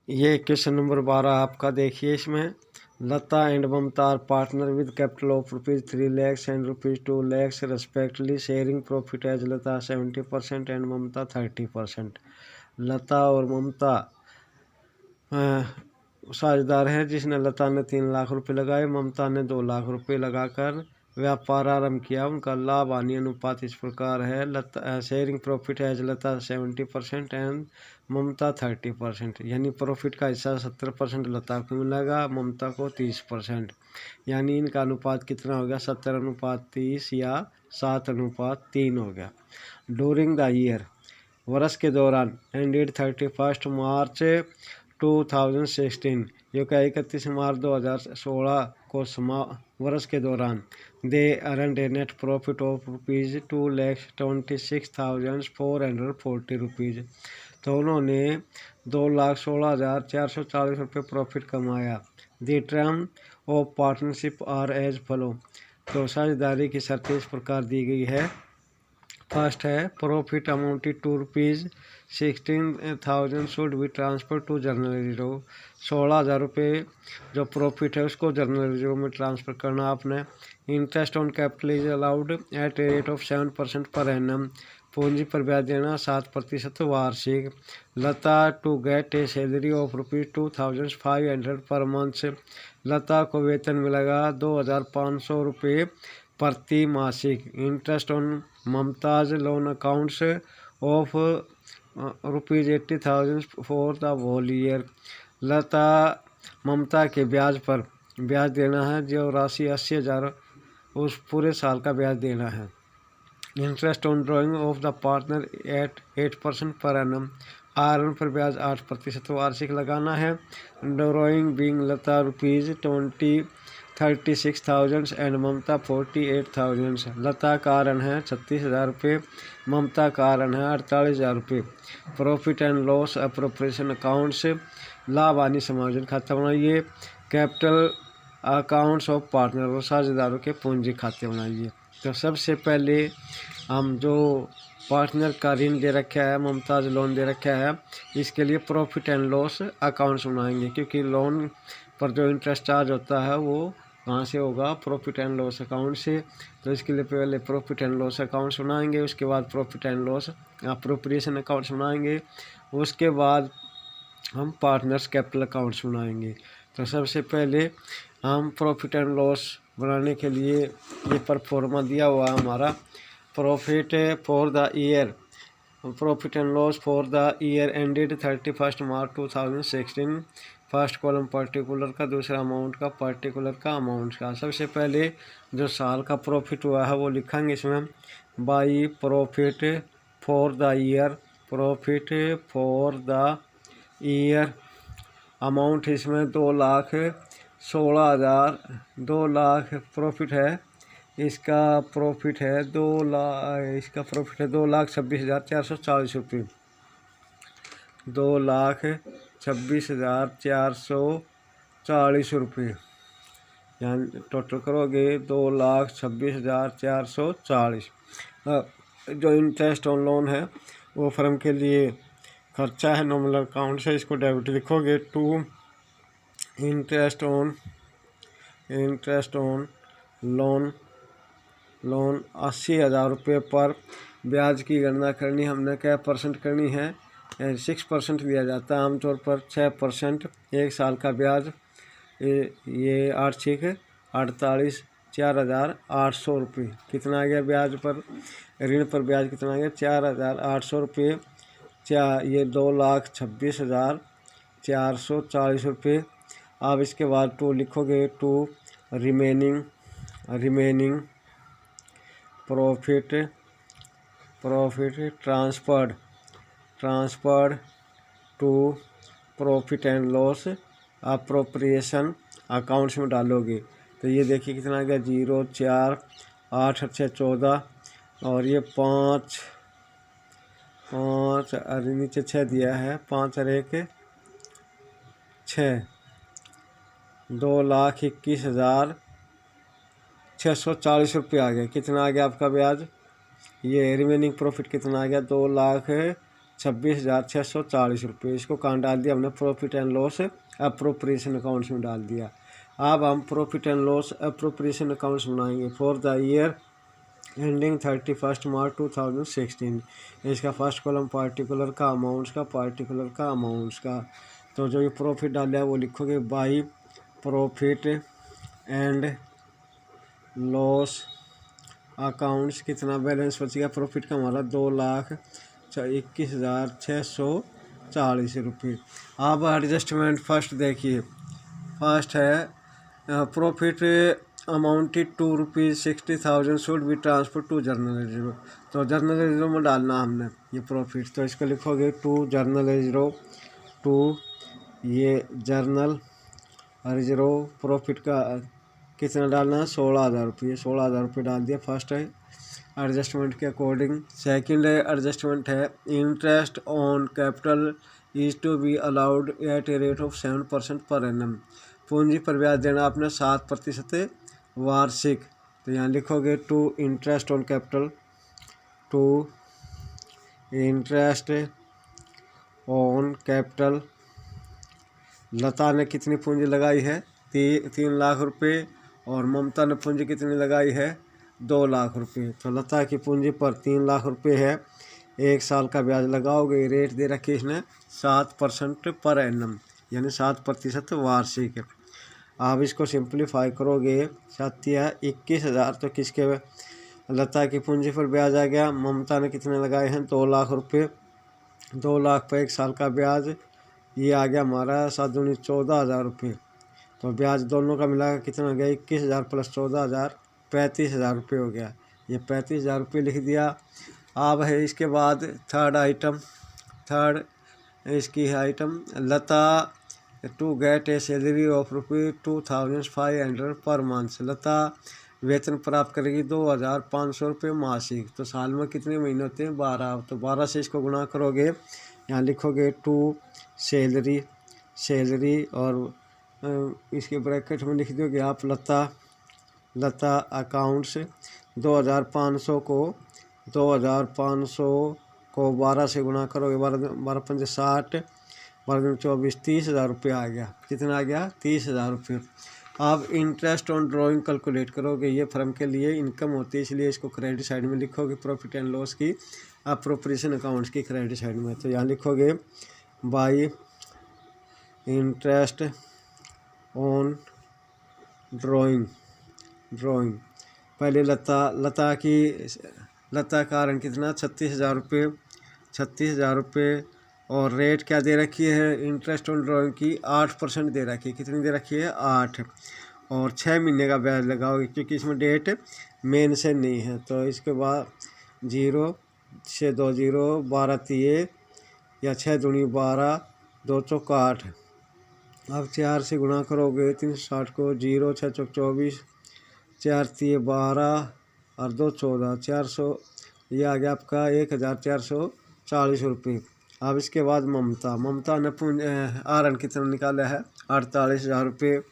ये question number 12 आपका देखिए। इसमें Lata and Mamata are partner with capital of ₹3 lakhs and ₹2 lakhs respectively, sharing profit as Lata 70% and Mamata 30%। Lata और ममता साझेदार है, जिसने लता ने 3 लाख रुपए लगाए, ममता ने 2 लाख रुपए लगाकर व्यापार आरंभ किया। उनका लाभ हानि अनुपात इस प्रकार है। Lata sharing profit as Lata 70% and Mamata 30%, यानी प्रॉफिट का हिस्सा 70% लता को मिलेगा, ममता को 30%। यानी इनका अनुपात कितना हो गया? 70:30 या 7:3 हो गया। डूरिंग द ईयर, वर्ष के दौरान, एंडेड 31 मार्च 2016, जो कि 31 मार्च 2016 को वर्ष के दौरान, they earned a net profit of ₹2,26,440। तो उन्होंने 2,16,440 प्रॉफिट कमाया। The term of partnership are as follow. तो साझेदारी की शर्तें इस प्रकार दी गई है। फर्स्ट है, profit amounted to ₹16,000 should be transfer to general reserve. 16,000 रुपये जो प्रॉफिट है उसको जनरल रिजर्व में ट्रांसफ़र करना आपने। Interest on capital is allowed at a rate of 7% per annum. पूंजी पर ब्याज देना 7% वार्षिक। Lata to get a salary of ₹2,500 per month. लता को वेतन मिलेगा 2,500 रुपये प्रति मासिक। Interest on Mamata's loan accounts of ₹80,000 for the whole year. Lata Mamata के ब्याज पर ब्याज देना है, जो राशि 80,000 उस पूरे साल का ब्याज देना है। Interest on drying of the partner eight 8% per annum. Are पर ब्याज 8% वार्षिक लगाना है। ड्राइंग बीइंग लता ₹36,000 एंड ममता 48,000। लता का ऋण है 36,000 रुपये, ममता का ऋण है 48,000 रुपये। Profit and loss appropriation account से लाभ हानि समायोजन खाता बनाइए। कैपिटल अकाउंट्स ऑफ पार्टनर और साझेदारों के पूंजी खाते बनाइए। तो सबसे पहले हम जो पार्टनर का ऋण दे रखा है, ममताज लोन दे रखा है, इसके लिए प्रॉफिट एंड लॉस अकाउंट्स बनाएंगे, क्योंकि लोन पर जो इंटरेस्ट चार्ज होता है वो कहाँ से होगा? प्रॉफिट एंड लॉस अकाउंट से। तो इसके लिए पहले प्रॉफिट एंड लॉस अकाउंट्स बनाएंगे, उसके बाद profit and loss appropriation accounts बनाएंगे, उसके बाद हम पार्टनर्स कैपिटल अकाउंट्स बनाएंगे। तो सबसे पहले हम प्रॉफिट एंड लॉस बनाने के लिए ये परफॉर्मा दिया हुआ है हमारा। Profit for the year, profit and loss for the year ended 31 March 2016। First column particular का, दूसरा अमाउंट का, पर्टिकुलर का, अमाउंट का। सबसे पहले जो साल का प्रॉफिट हुआ है वो लिखेंगे इसमें। By profit for the year, profit for the year. Amount इसमें 2,16,000, 2 लाख प्रॉफिट है। इसका प्रॉफिट है 2,26,440 रुपये। 2,26,440 रुपये, यानी टोटल करोगे 2,26,440। जो इंटरेस्ट ऑन लोन है वो फर्म के लिए खर्चा है, नॉमिनल अकाउंट से इसको डेबिट लिखोगे टू इंटरेस्ट ऑन लोन 80,000 रुपये पर। ब्याज की गणना करनी हमने, क्या परसेंट करनी है? 6% दिया जाता है आमतौर पर, 6%। एक साल का ब्याज ये 8×6 = 4,800 रुपये। कितना आ गया ब्याज पर? ऋण पर ब्याज कितना आ गया? 4,800 रुपये। ये 2,26,440 रुपये। अब इसके बाद टू लिखोगे, to remaining profit transferred to profit and loss appropriation accounts में डालोगे। तो ये देखिए कितना आ गया, 0, 4, 8, 6, 14 और ये 5 अरे नीचे 6 दिया है, 5 और 1 6, 2,21,640 रुपये आ गया। कितना आ गया आपका ब्याज? ये रिमेनिंग प्रॉफिट कितना आ गया? 26,640 रुपये। इसको कहाँ डाल दिया हमने? Profit and loss appropriation accounts में डाल दिया। अब हम profit and loss appropriation accounts बनाएंगे फॉर द ईयर एंडिंग 31 मार्च 2016। इसका फर्स्ट कॉलम पार्टिकुलर का, अमाउंट्स का, पार्टिकुलर का, अमाउंट्स का। तो जो ये प्रॉफिट डाला है वो लिखोगे by profit and loss accounts. कितना बैलेंस बचेगा प्रॉफिट का हमारा? 2,21,640 रुपये। अब एडजस्टमेंट फर्स्ट देखिए, फर्स्ट है profit amounted ₹2,60,000 should be transfer to journal reserve. तो जर्नल रिजर्व में डालना हमने ये प्रॉफिट, तो इसको लिखोगे टू जर्नल रिजर्व, टू ये जर्नल रिजर्व। प्रॉफिट का कितना डालना है? 16,000 रुपये। 16,000 रुपये डाल दिया। फर्स्ट है एडजस्टमेंट के अकॉर्डिंग। सेकंड एडजस्टमेंट है interest on capital is to be allowed at a rate of 7% per annum. पूंजी पर ब्याज देना आपने 7% वार्षिक। तो यहाँ लिखोगे to interest on capital, to interest on capital. Lata ने कितनी पूंजी लगाई है? 3 लाख रुपये। और ममता ने पूंजी कितनी लगाई है? 2 लाख रुपये। तो लता की पूंजी पर 3 लाख रुपये है। 1 साल का ब्याज लगाओगे, रेट दे रखी इसने 7% पर एनम, यानी 7% वार्षिक। आप इसको सिंप्लीफाई करोगे, 21,000। तो किसके? लता की पूंजी पर ब्याज आ गया। ममता ने कितने लगाए हैं? 2 लाख रुपये। 2 लाख पर 1 साल का ब्याज, ये आ गया हमारा 7 दूनी 14,000 रुपये। तो ब्याज दोनों का मिला कितना हो गया? 21,000 प्लस 14,000 35,000 रुपये हो गया। ये 35,000 रुपये लिख दिया। अब है इसके बाद थर्ड आइटम, थर्ड इसकी है item Lata to get a salary of ₹2,500 per month. लता वेतन प्राप्त करेगी 2,500 रुपये मासिक। तो साल में कितने महीने होते हैं? 12। तो 12 से इसको गुणा करोगे, यहाँ लिखोगे टू सैलरी, सैलरी और इसके ब्रैकेट में लिख दोगे आप लता अकाउंट्स। 2,500 को 12 से गुणा करोगे, 12 पंजे 60, 12 24, 30,000 रुपये आ गया। कितना आ गया? 30,000 रुपये। आप इंटरेस्ट ऑन ड्राइंग कैलकुलेट करोगे, ये फर्म के लिए इनकम होती है, इसलिए इसको क्रेडिट साइड में लिखोगे। प्रॉफिट एंड लॉस की अप्रोप्रिएशन अकाउंट्स की क्रेडिट साइड में। तो यहाँ लिखोगे बाई इंटरेस्ट ऑन ड्राइंग। पहले लता का ऋण कितना? 36,000 रुपये। 36,000 रुपये। और रेट क्या दे रखी है? इंटरेस्ट ऑन ड्राइंग की 8% दे रखी है। कितनी दे रखी है? 8। और 6 महीने का ब्याज लगाओगे, क्योंकि इसमें डेट मेंशन नहीं है। तो इसके बाद 0 6 2 0 12 3 या 6 दूनी 12, 2 चौक 8। अब 4 से गुणा करोगे 360 को, 0 6 चौक 24, 4 3 12 और 2 14, 400। ये आ गया आपका 1,440 रुपये। अब इसके बाद ममता ने आरन कितना निकाला है? 48,000 रुपये।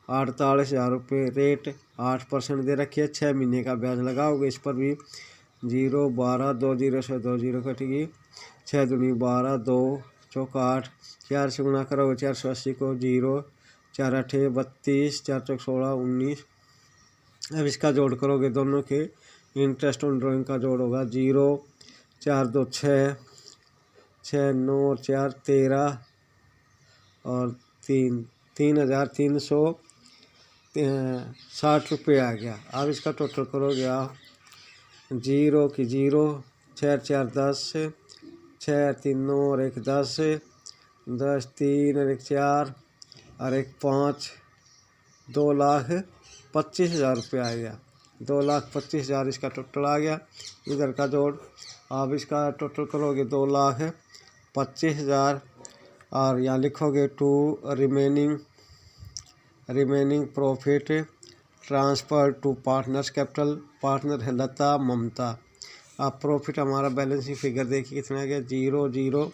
48,000 रुपये। रेट 8% दे रखी है। 6 महीने का ब्याज लगाओगे, इस पर भी 0 12 2 0 से 2 0 कटेगी, 6 दूनी 12, 2 चौक 8। 4 से गुणा करोगे 480 को, 0 4 8 32, 4 चौक 16 19। अब इसका जोड़ करोगे, दोनों के इंटरेस्ट ऑन ड्राइंग का जोड़ होगा 0 4 2 6 6 9 और 4 13 और 3,360 रुपये आ गया। अब इसका टोटल करोगे आप, 0 की 0, 6 4 10, 6 3 9 और 1 10, 10 3 और 1 4 और 1 5, 2,25,000 रुपये आ गया। 2,25,000 इसका टोटल आ गया। इधर का जोड़, आप इसका टोटल करोगे 2,25,000 और यहाँ लिखोगे to remaining profit transfer to partners capital. Partner है लता ममता। अब प्रॉफिट हमारा बैलेंसिंग फिगर देखिए कितना गया, 0 0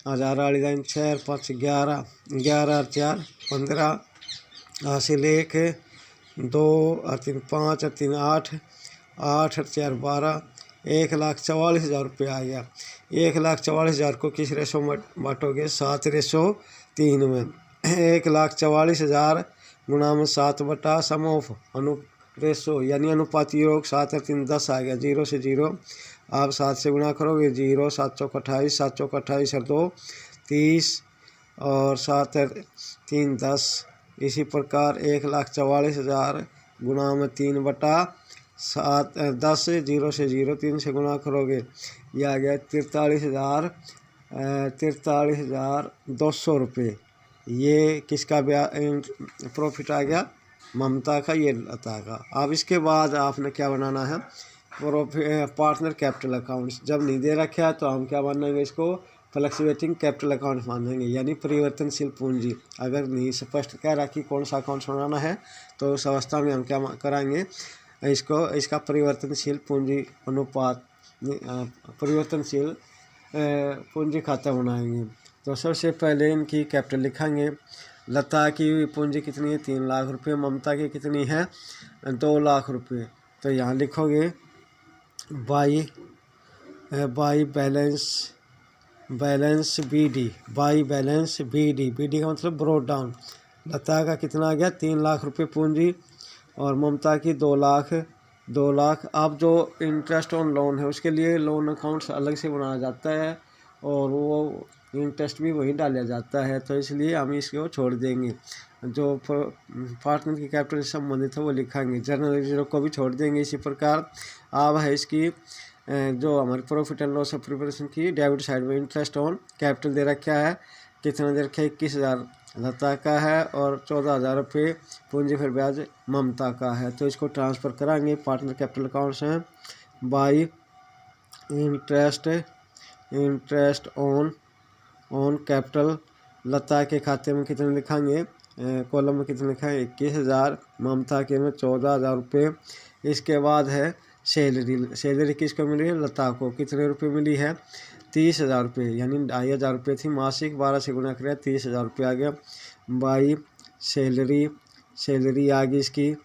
हज़ार वाली लाइन 6 5 11 11 4 15 हासिल 1 2 3 5 3 8 8 4 12 1,44,000 रुपये आ गया। 1,44,000 को किस रेशो में बांटोगे? 7:3 में। 1,44,000 गुणा में 7 बटा सम ऑफ रेशो यानी अनुपाती योग 7 और 3 10 आ गया। 0 से 0 आप 7 से गुणा करोगे 0, 7 चौक 28, 7 चौक 28 और 2 30 और 7 और 3 10। इसी प्रकार 1,44,000 गुणा में 3/7 10, 0 से 0 3 से गुणा करोगे यह आ गया 43,200 रुपये। ये किसका प्रॉफिट आ गया? ममता का, ये लता का। अब इसके बाद आपने क्या बनाना है? Partner capital accounts. जब नहीं दे रखा है तो हम क्या मानेंगे? इसको फ्लक्चुएटिंग कैपिटल अकाउंट मानेंगे यानी परिवर्तनशील पूंजी। अगर नहीं स्पष्ट कह रहा कि कौन सा अकाउंट बनाना है तो उस अवस्था में हम क्या कराएंगे? इसका परिवर्तनशील पूंजी अनुपात, परिवर्तनशील पूंजी खाता बनाएंगे। तो सबसे पहले इनकी कैपिटल लिखेंगे। लता की पूंजी कितनी है? 3 लाख रुपये। ममता की कितनी है? 2 लाख रुपये। तो यहाँ लिखोगे by balance BD, by balance BD का मतलब ब्रोड डाउन। लता का कितना आ गया? 3 लाख रुपये पूंजी और ममता की 2 लाख। अब जो इंटरेस्ट ऑन लोन है उसके लिए लोन अकाउंट्स अलग से बनाया जाता है और वो इंटरेस्ट भी वही डाला जाता है, तो इसलिए हम इसको छोड़ देंगे। जो पार्टनर की कैपिटल से संबंधित है वो लिखेंगे। जर्नल रिजर्व को भी छोड़ देंगे। इसी प्रकार अब है इसकी जो हमारी प्रॉफिट एंड लॉस प्रिपरेशन की डेबिट साइड में इंटरेस्ट ऑन कैपिटल दे रखा है। कितना दे रखा है? 21,000 लता का है और 14,000 रुपये पूंजी फिर ब्याज ममता का है। तो इसको ट्रांसफ़र कराएंगे पार्टनर कैपिटल अकाउंट से बाई इंटरेस्ट ऑन कैपिटल। लता के खाते में कितने लिखेंगे? कॉलम में कितने लिखा है? 21,000। ममता के में 14,000 रुपये। इसके बाद है सैलरी किसको मिली है? लता को। कितने रुपये मिली है? 30,000 रुपये यानी 2,500 रुपये थी मासिक। 12 से गुना करें 30,000 रुपये आ गया। बाई सैलरी आ गई इसकी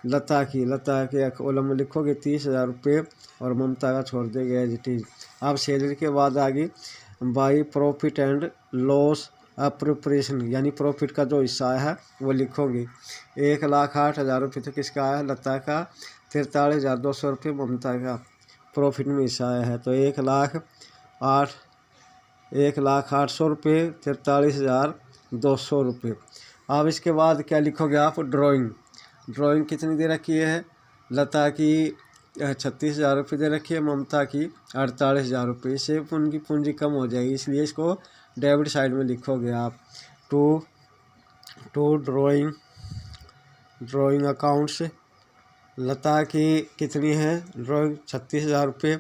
लता के कॉलम में लिखोगे 30,000 रुपये और ममता का छोड़ देंगे एज इट इज। अब सैलरी के बाद आ गई by profit and loss appropriation यानी प्रॉफिट का जो हिस्सा है वो लिखोगे। 1,08,000 रुपये तो किसका है? लता का। 43,200 रुपये ममता का प्रॉफिट में हिस्सा आया है। तो 1,08,000 रुपये, 43,200 रुपये। अब इसके बाद क्या लिखोगे आप? ड्राइंग कितनी दे रखी है? लता की 36,000 रुपये दे रखी है, ममता की 48,000 रुपये। इससे उनकी पूंजी कम हो जाएगी, इसलिए इसको डेबिट साइड में लिखोगे आप। To drawing accounts. लता की कितनी है? ड्राइंग 36,000 रुपये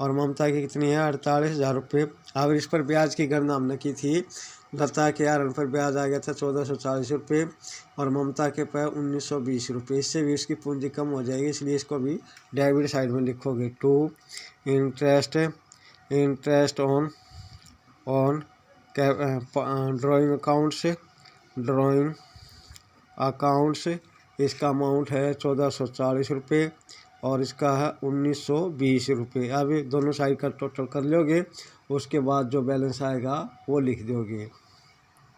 और ममता की कितनी है? 48,000 रुपये। अब इस पर ब्याज की गणना हमने की थी। लता के आरन पर ब्याज आ गया था 1,440 रुपये और ममता के पर 1,920 रुपये। इससे भी इसकी पूंजी कम हो जाएगी, इसलिए इसको भी डेबिट साइड में लिखोगे। To interest on drawing accounts. इसका अमाउंट है 1,440 रुपये और इसका है 1,920 रुपये। अब दोनों साइड का टोटल कर लोगे, उसके बाद जो बैलेंस आएगा वो लिख दोगे।